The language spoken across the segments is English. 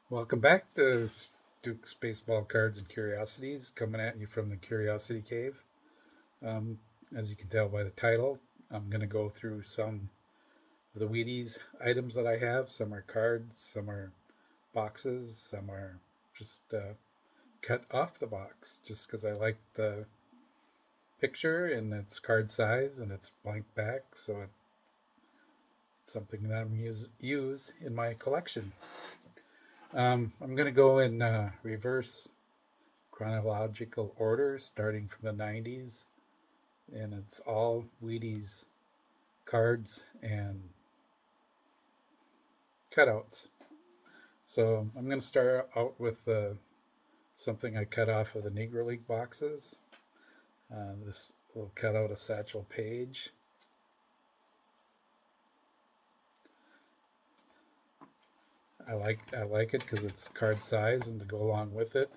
Welcome back to Duke's Baseball Cards and Curiosities, coming at you from the Curiosity Cave. Um, as you can tell by the title, I'm going to go through some of the Wheaties items that I have. Some are cards, some are boxes, some are just cut off the box just because I like the picture and it's card size and it's blank back, so it's something that I'm use in my collection. I'm going to go in reverse chronological order, starting from the 90s, and it's all Wheaties cards and cutouts. So I'm going to start out with something I cut off of the Negro League boxes. This little cutout of Satchel Paige. I like it because it's card size, and to go along with it,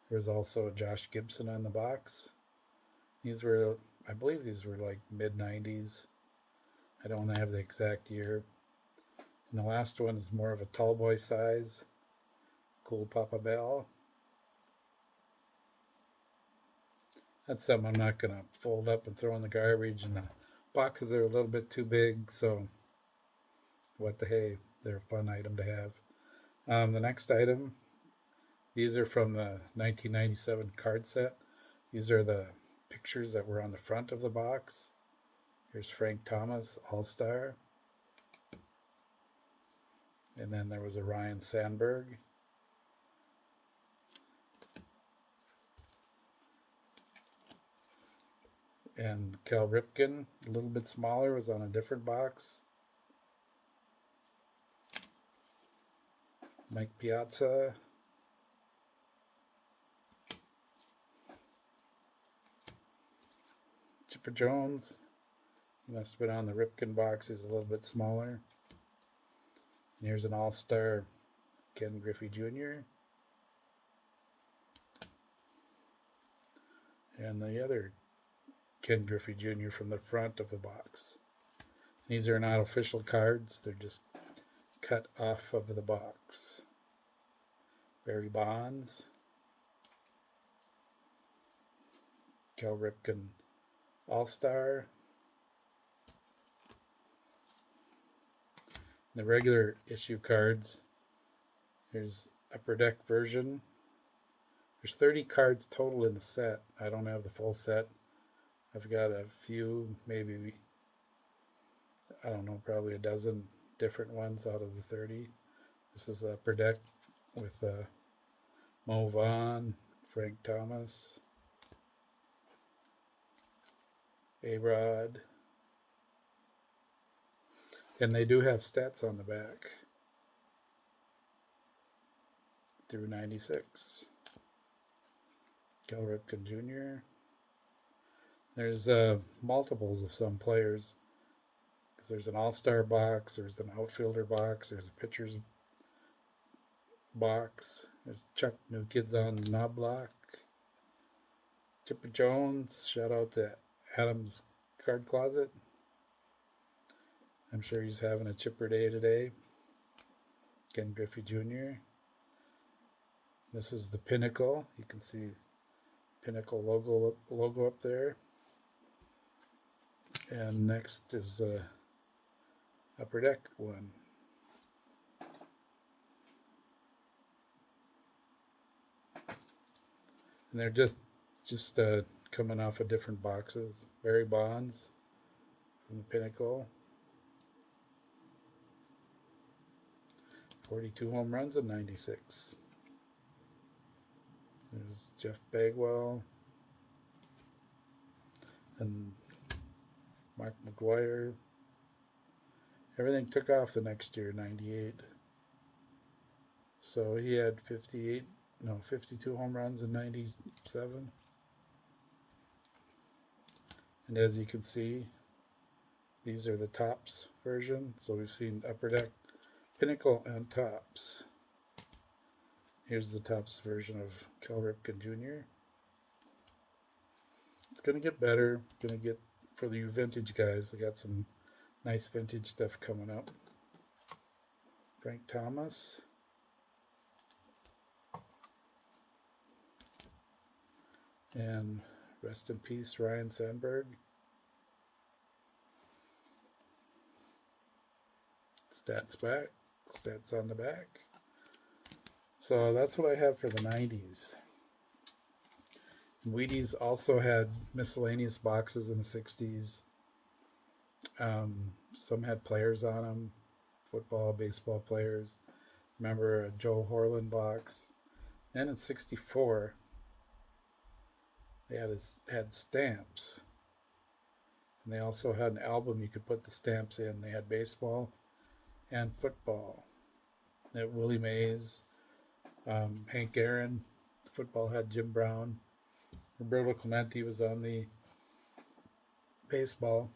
there's also a Josh Gibson on the box. These were, I believe, these were like mid '90s. I don't have the exact year. And the last one is more of a tall boy size. Cool Papa Bell. That's something I'm not going to fold up and throw in the garbage. And the boxes are a little bit too big, so what the hey, they're a fun item to have. The next item, these are from the 1997 card set. These are the pictures that were on the front of the box. Here's Frank Thomas, All Star. And then there was a Ryan Sandberg. And Cal Ripken, a little bit smaller, was on a different box. Mike Piazza. Chipper Jones. He must have been on the Ripken box. He's a little bit smaller. And here's an all-star Ken Griffey Jr. And the other Ken Griffey Jr. from the front of the box. These are not official cards. They're just cut off of the box. Barry Bonds. Cal Ripken All-Star. The regular issue cards. Here's Upper Deck version. There's 30 cards total in the set. I don't have the full set. I've got a few, maybe, I don't know, probably a dozen different ones out of the 30. This is Upper Deck with Mo Vaughn, Frank Thomas, A-Rod. And they do have stats on the back through 96. Cal Ripken Jr. There's multiples of some players. Because there's an all-star box, there's an outfielder box, there's a pitcher's box. There's Chuck New Kids on Knob Block. Chipper Jones, shout out to Adam's Card Closet. I'm sure he's having a chipper day today. Ken Griffey Jr. This is the Pinnacle. You can see Pinnacle logo up there. And next is the Upper Deck one. And they're just coming off of different boxes. Barry Bonds from the Pinnacle. 42 home runs in 96. There's Jeff Bagwell and Mark McGuire. Everything took off the next year, 98. So he had 52 home runs in 97. And as you can see, these are the Tops version. So we've seen Upper Deck, Pinnacle, and Tops. Here's the Tops version of Cal Ripken Jr. It's going to get better. Going to get, for you vintage guys, I got some nice vintage stuff coming up. Frank Thomas. And rest in peace, Ryan Sandberg. Stats back, stats on the back. So that's what I have for the 90s. Wheaties also had miscellaneous boxes in the 60s. Some had players on them, football, baseball players. Remember a Joe Horland box. And in 64, they had stamps. And they also had an album you could put the stamps in. They had baseball and football. They had Willie Mays, Hank Aaron. Football had Jim Brown. Roberto Clemente was on the baseball.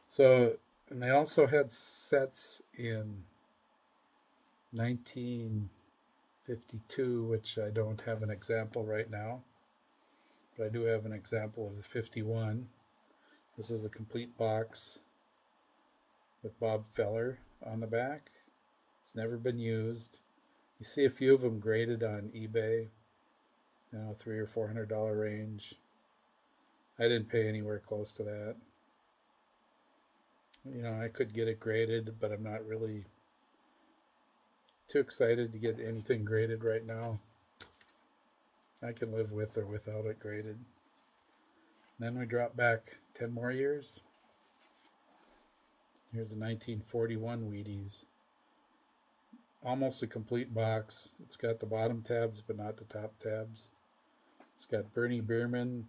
So, and they also had sets in 1952, which I don't have an example right now, but I do have an example of the 51. This is a complete box with Bob Feller on the back. It's never been used. You see a few of them graded on eBay, $300 or $400 range. I didn't pay anywhere close to that. I could get it graded, but I'm not really too excited to get anything graded right now. I can live with or without it graded. Then we drop back 10 more years. Here's the 1941 Wheaties. Almost a complete box. It's got the bottom tabs, but not the top tabs. It's got Bernie Bierman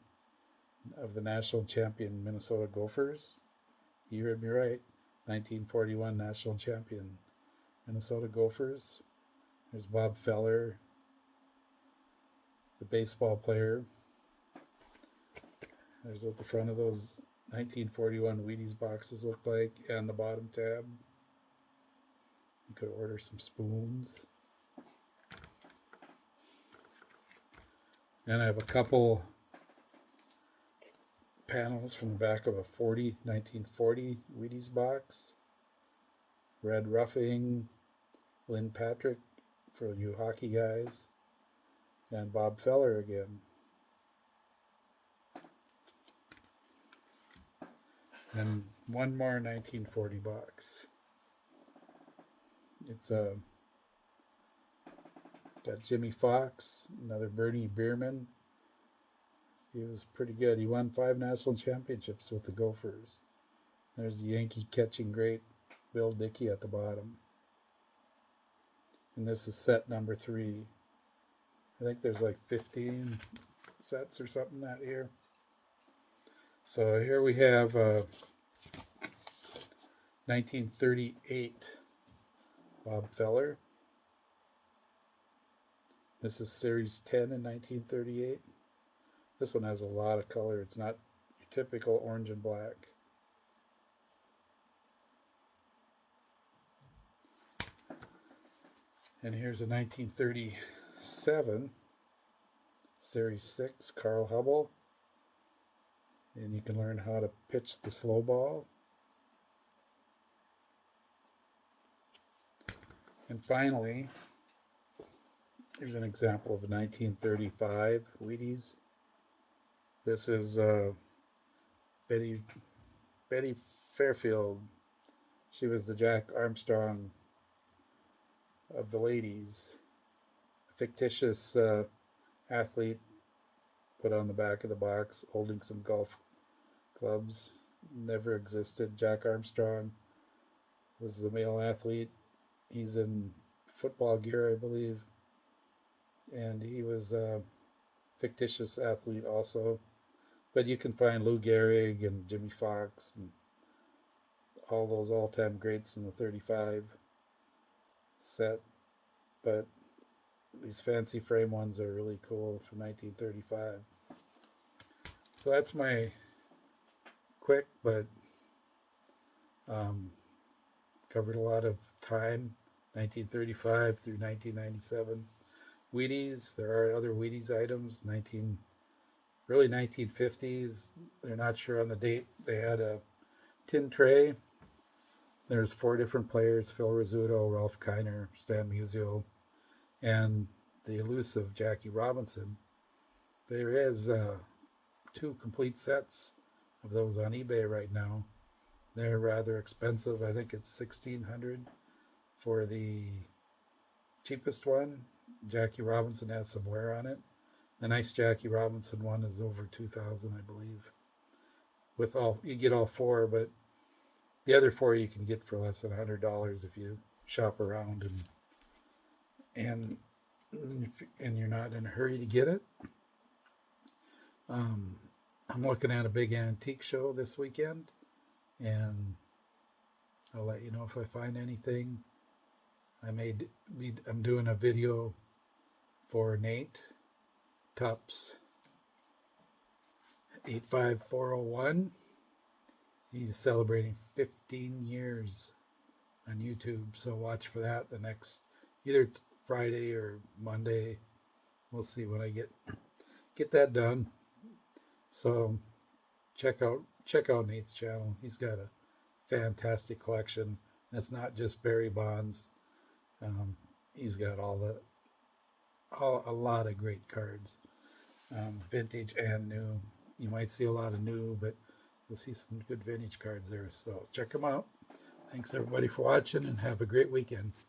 of the national champion Minnesota Gophers. You heard me right. 1941 national champion Minnesota Gophers. There's Bob Feller, the baseball player. There's what the front of those 1941 Wheaties boxes look like, and the bottom tab. You could order some spoons. And I have a couple panels from the back of a 1940 Wheaties box. Red Roughing, Lynn Patrick for you hockey guys, and Bob Feller again. And one more 1940 box. It's got Jimmy Fox, another Bernie Bierman. He was pretty good. He won 5 national championships with the Gophers. There's the Yankee catching great Bill Dickey at the bottom. And this is set number 3. I think there's like 15 sets or something that year. So here we have 1938 Bob Feller. This is Series 10 in 1938. This one has a lot of color. It's not your typical orange and black. And here's a 1937 Series 6 Carl Hubble. And you can learn how to pitch the slow ball. And finally, here's an example of a 1935 Wheaties. This is Betty Fairfield. She was the Jack Armstrong of the ladies. A fictitious athlete put on the back of the box holding some golf clubs. Never existed. Jack Armstrong was the male athlete. He's in football gear, I believe. And he was a fictitious athlete also. But you can find Lou Gehrig and Jimmy Fox and all those all-time greats in the 35 set. But these fancy frame ones are really cool from 1935. So that's my quick but covered a lot of time, 1935 through 1997. Wheaties, there are other Wheaties items, early 1950s. They're not sure on the date. They had a tin tray. There's 4 different players: Phil Rizzuto, Ralph Kiner, Stan Musial, and the elusive Jackie Robinson. There is 2 complete sets of those on eBay right now. They're rather expensive. I think it's 1,600 for the cheapest one. Jackie Robinson has some wear on it. The nice Jackie Robinson one is over 2,000, I believe. With all you get all four, but the other four you can get for less than $100 if you shop around and and you're not in a hurry to get it. Um, I'm looking at a big antique show this weekend, and I'll let you know if I find anything. I'm doing a video for Nate Tups 85401. He's celebrating 15 years on YouTube, so watch for that the next either Friday or Monday. We'll see when I get that done. So check out Nate's channel. He's got a fantastic collection. That's not just Barry Bonds. He's got a lot of great cards, vintage and new. You might see a lot of new, but you'll see some good vintage cards there. So check them out. Thanks everybody for watching, and have a great weekend.